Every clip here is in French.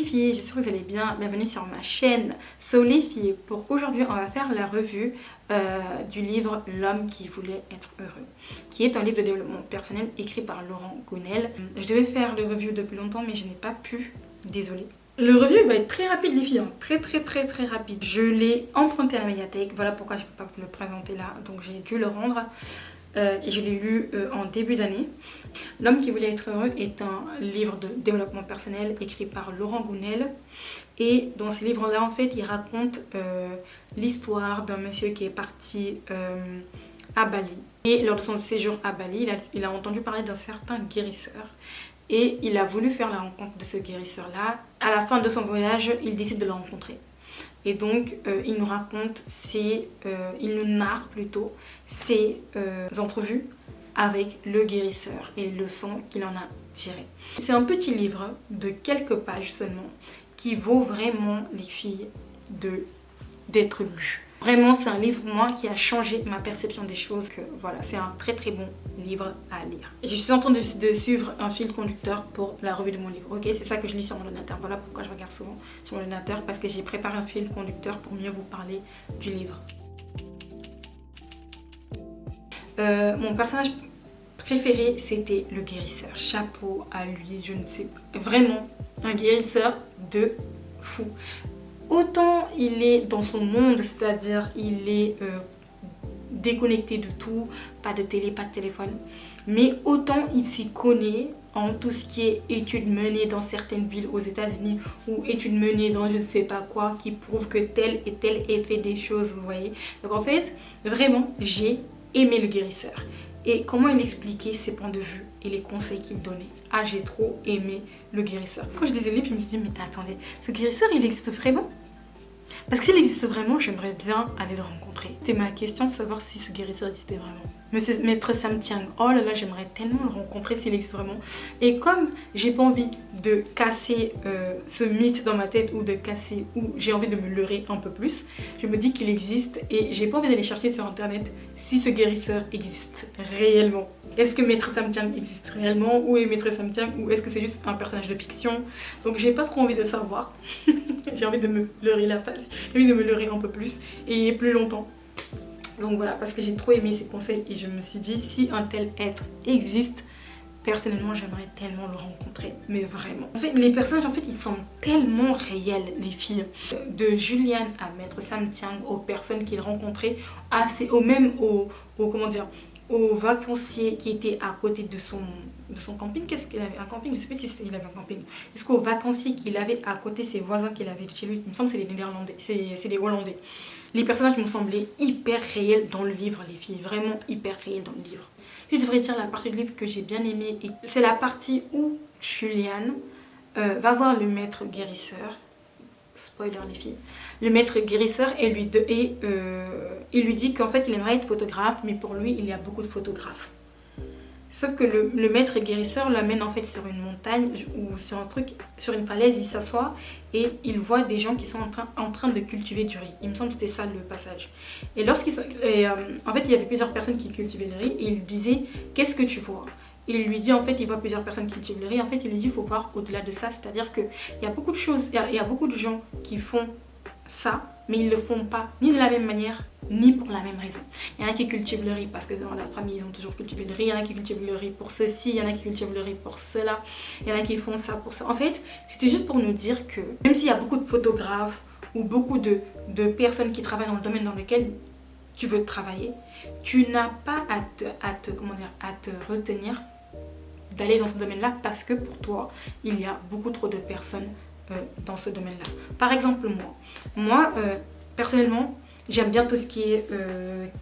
filles, j'espère que vous allez bien, bienvenue sur ma chaîne So les filles. Pour aujourd'hui on va faire la revue du livre L'homme qui voulait être heureux, qui est un livre de développement personnel écrit par Laurent Gounel. Je devais faire le review depuis longtemps mais je n'ai pas pu, désolée. Le review va être très rapide les filles, hein. Très rapide. Je l'ai emprunté à la médiathèque, voilà pourquoi je ne peux pas vous le présenter là, donc j'ai dû le rendre. Et je l'ai lu en début d'année. L'homme qui voulait être heureux est un livre de développement personnel écrit par Laurent Gounel. Et dans ce livre-là, en fait, il raconte l'histoire d'un monsieur qui est parti à Bali. Et lors de son séjour à Bali, il a entendu parler d'un certain guérisseur. Et il a voulu faire la rencontre de ce guérisseur-là. À la fin de son voyage, il décide de le rencontrer. Et donc, il nous raconte, il nous narre plutôt ses entrevues avec le guérisseur et les leçons qu'il en a tirées. C'est un petit livre de quelques pages seulement qui vaut vraiment, les filles, d'être lu. Vraiment, c'est un livre, moi, qui a changé ma perception des choses. Voilà, c'est un très bon livre à lire. Et je suis en train de suivre un fil conducteur pour la revue de mon livre. Ok, c'est ça que je lis sur mon ordinateur. Voilà pourquoi je regarde souvent sur mon ordinateur, parce que j'ai préparé un fil conducteur pour mieux vous parler du livre. Mon personnage préféré, c'était le guérisseur. Chapeau à lui, je ne sais pas. Vraiment, un guérisseur de fou. Autant il est dans son monde, c'est-à-dire il est déconnecté de tout, pas de télé, pas de téléphone, mais autant il s'y connaît en tout ce qui est études menées dans certaines villes aux États-Unis ou études menées dans je ne sais pas quoi qui prouvent que tel et tel ait fait des choses, vous voyez. Donc en fait, vraiment, j'ai aimé le guérisseur. Et comment il expliquait ses points de vue et les conseils qu'il donnait. Ah, j'ai trop aimé le guérisseur. Quand je lisais le livre, je me suis dit, mais attendez, ce guérisseur, il existe vraiment? Parce que s'il existe vraiment, j'aimerais bien aller le rencontrer. C'était ma question de savoir si ce guérisseur existait vraiment. Monsieur Maître Sam Thiang, oh là là, j'aimerais tellement le rencontrer s'il existe vraiment. Et comme j'ai pas envie de casser ce mythe dans ma tête ou j'ai envie de me leurrer un peu plus, je me dis qu'il existe et j'ai pas envie d'aller chercher sur internet si ce guérisseur existe réellement. Est-ce que Maître Sam Thiang existe réellement? Où est Maître Sam Thiang? Ou est-ce que c'est juste un personnage de fiction? Donc j'ai pas trop envie de savoir. J'ai envie de me leurrer la face. J'ai envie de me leurrer un peu plus et plus longtemps. Donc voilà, parce que j'ai trop aimé ses conseils et je me suis dit, si un tel être existe, personnellement, j'aimerais tellement le rencontrer, mais vraiment. En fait, les personnages, en fait, ils sont tellement réels, les filles. De Juliane à Maître Sam Thiang, aux personnes qu'il rencontrait, comment dire, au vacancier qui était à côté de son camping. Qu'est-ce qu'il avait? Un camping? Je ne sais pas si il avait un camping. Jusqu'au vacancier qu'il avait à côté, ses voisins qu'il avait chez lui. Il me semble que c'est les Néerlandais, c'est les Hollandais. Les personnages me semblaient hyper réels dans le livre, les filles. Vraiment hyper réels dans le livre. Je devrais dire la partie du livre que j'ai bien aimée. C'est la partie où Juliane va voir le maître guérisseur. Spoiler les filles. Le maître guérisseur et il lui dit qu'en fait il aimerait être photographe, mais pour lui il y a beaucoup de photographes. Sauf que le maître guérisseur l'amène en fait sur une montagne ou sur une falaise, il s'assoit et il voit des gens qui sont en train de cultiver du riz. Il me semble que c'était ça le passage. Et en fait il y avait plusieurs personnes qui cultivaient le riz et il disait qu'est-ce que tu vois? Il lui dit en fait il voit plusieurs personnes qui cultivent le riz. En fait il lui dit il faut voir au-delà de ça, c'est-à-dire qu'il y a beaucoup de choses, il y a beaucoup de gens qui font ça, mais ils ne le font pas ni de la même manière ni pour la même raison. Il y en a qui cultivent le riz parce que dans la famille ils ont toujours cultivé le riz, il y en a qui cultivent le riz pour ceci, il y en a qui cultivent le riz pour cela, il y en a qui font ça pour ça. En fait c'était juste pour nous dire que même s'il y a beaucoup de photographes ou beaucoup de personnes qui travaillent dans le domaine dans lequel tu veux travailler, tu n'as pas à te retenir d'aller dans ce domaine-là parce que pour toi, il y a beaucoup trop de personnes dans ce domaine-là. Par exemple, moi personnellement, j'aime bien tout ce qui est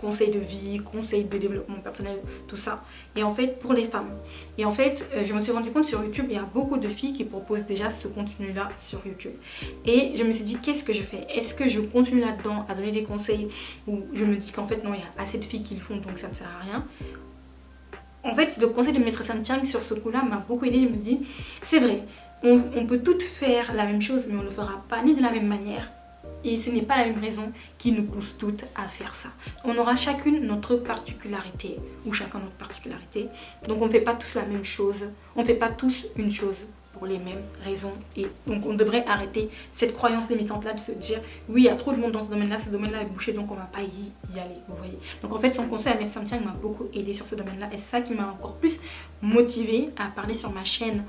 conseil de vie, conseil de développement personnel, tout ça. Et en fait, pour les femmes. Et en fait, je me suis rendu compte sur YouTube, il y a beaucoup de filles qui proposent déjà ce contenu-là sur YouTube. Et je me suis dit, qu'est-ce que je fais? Est-ce que je continue là-dedans à donner des conseils ou je me dis qu'en fait, non, il y a assez de filles qui le font, donc ça ne sert à rien. En fait, le conseil de Maître Sam Thiang sur ce coup-là m'a beaucoup aidé. Je me dis, c'est vrai, on peut toutes faire la même chose, mais on ne le fera pas ni de la même manière. Et ce n'est pas la même raison qui nous pousse toutes à faire ça. On aura chacune notre particularité, ou chacun notre particularité. Donc on ne fait pas tous la même chose, on ne fait pas tous une chose pour les mêmes raisons. Et donc on devrait arrêter cette croyance limitante là de se dire oui, il y a trop de monde dans ce domaine-là, ce domaine-là est bouché, donc on va pas y aller, vous voyez. Donc en fait son conseil à Médecin Tiang m'a beaucoup aidé sur ce domaine-là, et c'est ça qui m'a encore plus motivée à parler sur ma chaîne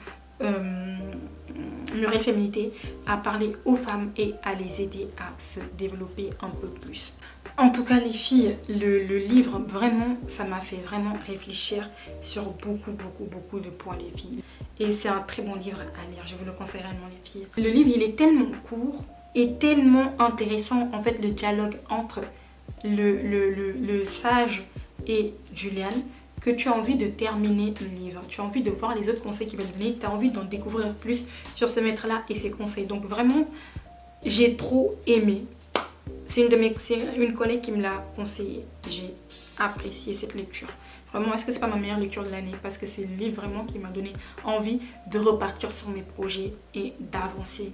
Muriel Féminité, à parler aux femmes et à les aider à se développer un peu plus. En tout cas les filles, le livre vraiment, ça m'a fait vraiment réfléchir sur beaucoup de points les filles. Et c'est un très bon livre à lire, je vous le conseille réellement les filles. Le livre il est tellement court et tellement intéressant, en fait le dialogue entre le sage et Juliane, que tu as envie de terminer le livre, tu as envie de voir les autres conseils qu'il va te donner, tu as envie d'en découvrir plus sur ce maître-là et ses conseils. Donc vraiment, j'ai trop aimé. C'est une collègue qui me l'a conseillé. J'ai apprécié cette lecture. Vraiment, est-ce que c'est pas ma meilleure lecture de l'année? Parce que c'est le livre vraiment qui m'a donné envie de repartir sur mes projets et d'avancer.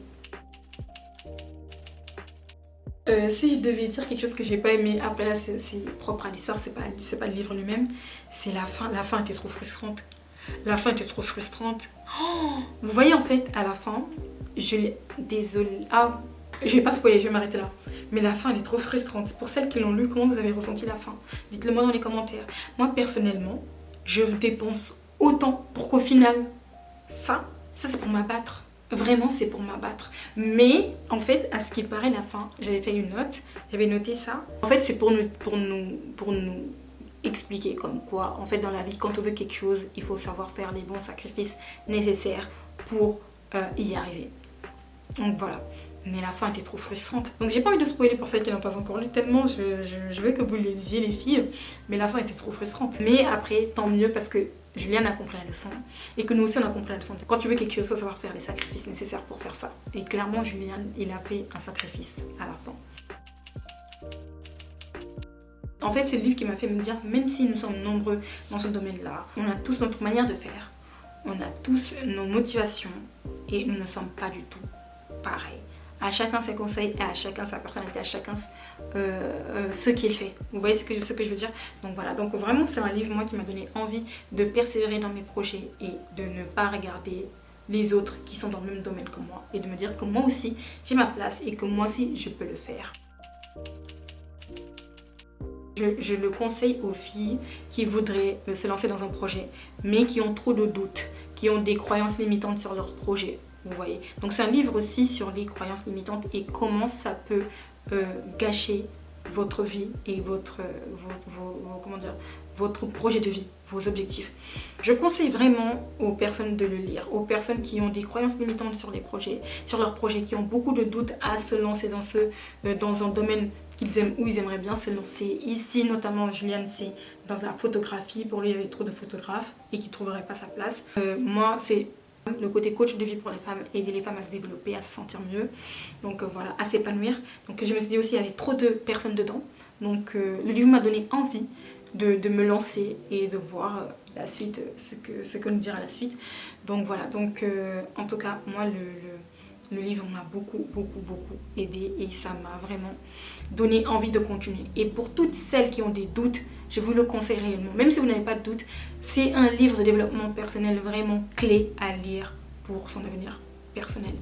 Si je devais dire quelque chose que j'ai pas aimé, après là c'est propre à l'histoire, c'est pas le livre lui-même, c'est la fin. La fin était trop frustrante. La fin était trop frustrante. Oh, vous voyez en fait à la fin, désolée. Ah, je vais pas spoiler, je vais m'arrêter là. Mais la fin elle est trop frustrante. Pour celles qui l'ont lu, comment vous avez ressenti la fin? Dites-le moi dans les commentaires. Moi personnellement, je dépense autant pour qu'au final, ça c'est pour m'abattre. Vraiment, c'est pour m'abattre. Mais, en fait, à ce qu'il paraît, la fin, j'avais fait une note. J'avais noté ça. En fait, c'est pour nous expliquer comme quoi, en fait, dans la vie, quand on veut quelque chose, il faut savoir faire les bons sacrifices nécessaires pour y arriver. Donc, voilà. Mais la fin était trop frustrante. Donc, j'ai pas envie de spoiler pour celles qui n'ont pas encore lu, tellement je veux que vous le lisiez, les filles. Mais la fin était trop frustrante. Mais après, tant mieux, parce que Juliane a compris la leçon et que nous aussi on a compris la leçon. Quand tu veux quelque chose, il faut savoir faire les sacrifices nécessaires pour faire ça. Et clairement, Juliane, il a fait un sacrifice à la fin. En fait, c'est le livre qui m'a fait me dire, même si nous sommes nombreux dans ce domaine-là, on a tous notre manière de faire, on a tous nos motivations et nous ne sommes pas du tout pareils. À chacun ses conseils et à chacun sa personnalité, à chacun ce qu'il fait. Vous voyez ce que je veux dire? Donc voilà, donc vraiment c'est un livre moi qui m'a donné envie de persévérer dans mes projets et de ne pas regarder les autres qui sont dans le même domaine que moi et de me dire que moi aussi j'ai ma place et que moi aussi je peux le faire. Je le conseille aux filles qui voudraient se lancer dans un projet mais qui ont trop de doutes, qui ont des croyances limitantes sur leur projet. Vous voyez, donc c'est un livre aussi sur les croyances limitantes et comment ça peut gâcher votre vie et votre projet de vie, vos objectifs. Je conseille vraiment aux personnes de le lire, aux personnes qui ont des croyances limitantes sur leurs projets, qui ont beaucoup de doutes à se lancer dans un domaine qu'ils aiment, où ils aimeraient bien se lancer. Ici notamment Juliane, c'est dans la photographie. Pour lui il y avait trop de photographes et qui ne trouveraient pas sa place. Moi c'est le côté coach de vie pour les femmes, aider les femmes à se développer, à se sentir mieux, donc voilà, à s'épanouir. Donc je me suis dit aussi il y avait trop de personnes dedans, donc le livre m'a donné envie de me lancer et de voir la suite, ce que nous dira la suite. Donc voilà, donc en tout cas moi le livre m'a beaucoup aidé et ça m'a vraiment donné envie de continuer. Et pour toutes celles qui ont des doutes, je vous le conseille réellement. Même si vous n'avez pas de doute, c'est un livre de développement personnel vraiment clé à lire pour son avenir personnel,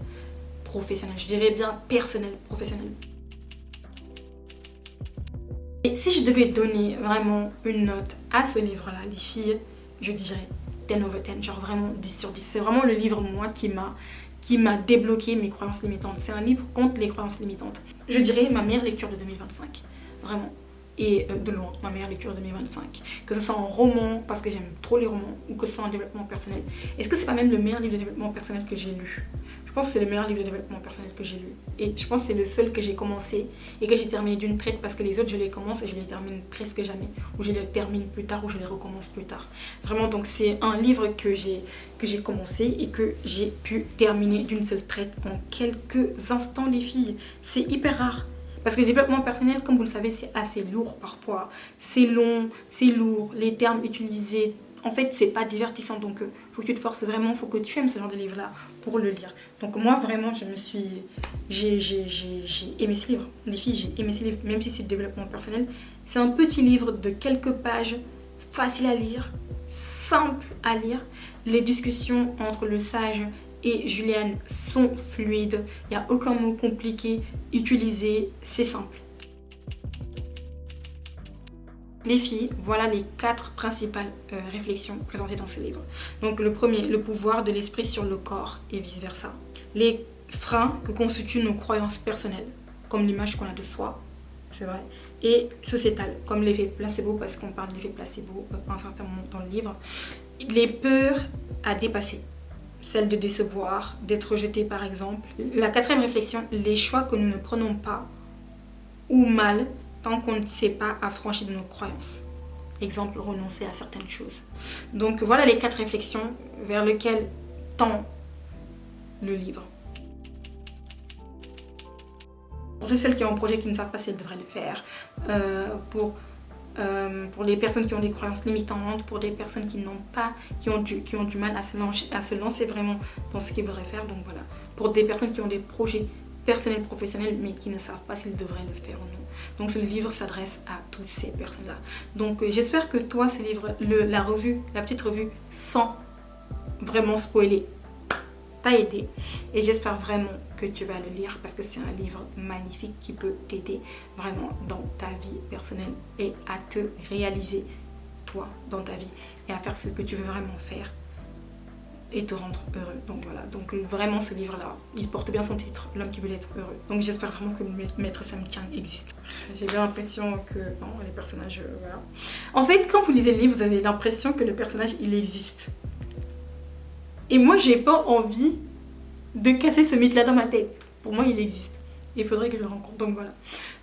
professionnel. Je dirais bien personnel, professionnel. Et si je devais donner vraiment une note à ce livre-là, les filles, je dirais 10 over 10, genre vraiment 10 sur 10. C'est vraiment le livre, moi, qui m'a débloqué mes croyances limitantes. C'est un livre contre les croyances limitantes. Je dirais ma meilleure lecture de 2025, vraiment. Et de loin, ma meilleure lecture de 2025. Que ce soit en roman, parce que j'aime trop les romans, ou que ce soit en développement personnel. Est-ce que c'est pas même le meilleur livre de développement personnel que j'ai lu? Je pense que c'est le meilleur livre de développement personnel que j'ai lu. Et je pense que c'est le seul que j'ai commencé et que j'ai terminé d'une traite, parce que les autres, je les commence et je les termine presque jamais. Ou je les termine plus tard, ou je les recommence plus tard. Vraiment, donc c'est un livre que j'ai commencé et que j'ai pu terminer d'une seule traite en quelques instants, les filles. C'est hyper rare. Parce que le développement personnel, comme vous le savez, c'est assez lourd parfois. C'est long, c'est lourd, les termes utilisés, en fait, c'est pas divertissant. Donc, faut que tu te forces vraiment, faut que tu aimes ce genre de livre-là pour le lire. Donc, moi, vraiment, j'ai aimé ce livre. Les filles, j'ai aimé ce livre, même si c'est le développement personnel. C'est un petit livre de quelques pages, facile à lire, simple à lire. Les discussions entre le sage et Juliane sont fluides. Il n'y a aucun mot compliqué utilisé, c'est simple. Les filles, voilà les 4 principales réflexions présentées dans ce livre. Donc le premier, le pouvoir de l'esprit sur le corps et vice versa. Les freins que constituent nos croyances personnelles, comme l'image qu'on a de soi, c'est vrai, et sociétales, comme l'effet placebo, parce qu'on parle de l'effet placebo à un certain moment dans le livre. Les peurs à dépasser, celle de décevoir, d'être rejeté par exemple. La 4e réflexion, les choix que nous ne prenons pas ou mal tant qu'on ne sait pas affranchir de nos croyances. Exemple, renoncer à certaines choses. Donc voilà les 4 réflexions vers lesquelles tend le livre. Pour toutes celles qui ont un projet qui ne savent pas si elles devraient le faire, pour les personnes qui ont des croyances limitantes, pour des personnes qui ont du mal à se lancer vraiment dans ce qu'ils voudraient faire. Donc voilà, pour des personnes qui ont des projets personnels, professionnels, mais qui ne savent pas s'ils devraient le faire ou non. Donc ce livre s'adresse à toutes ces personnes-là. Donc j'espère que toi, ce livre, la petite revue, sans vraiment spoiler, t'a aidé. Et j'espère vraiment que tu vas le lire parce que c'est un livre magnifique qui peut t'aider vraiment dans ta vie personnelle et à te réaliser toi dans ta vie et à faire ce que tu veux vraiment faire et te rendre heureux. Donc voilà, donc vraiment ce livre-là, il porte bien son titre, L'homme qui voulait être heureux. Donc j'espère vraiment que Maître Sam Tien existe. J'ai bien l'impression que non, les personnages, voilà. En fait, quand vous lisez le livre, vous avez l'impression que le personnage, il existe. Et moi, j'ai pas envie de casser ce mythe-là dans ma tête. Pour moi, il existe. Il faudrait que je le rencontre. Donc voilà.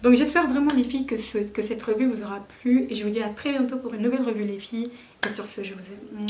Donc j'espère vraiment les filles que cette revue vous aura plu. Et je vous dis à très bientôt pour une nouvelle revue les filles. Et sur ce, je vous aime.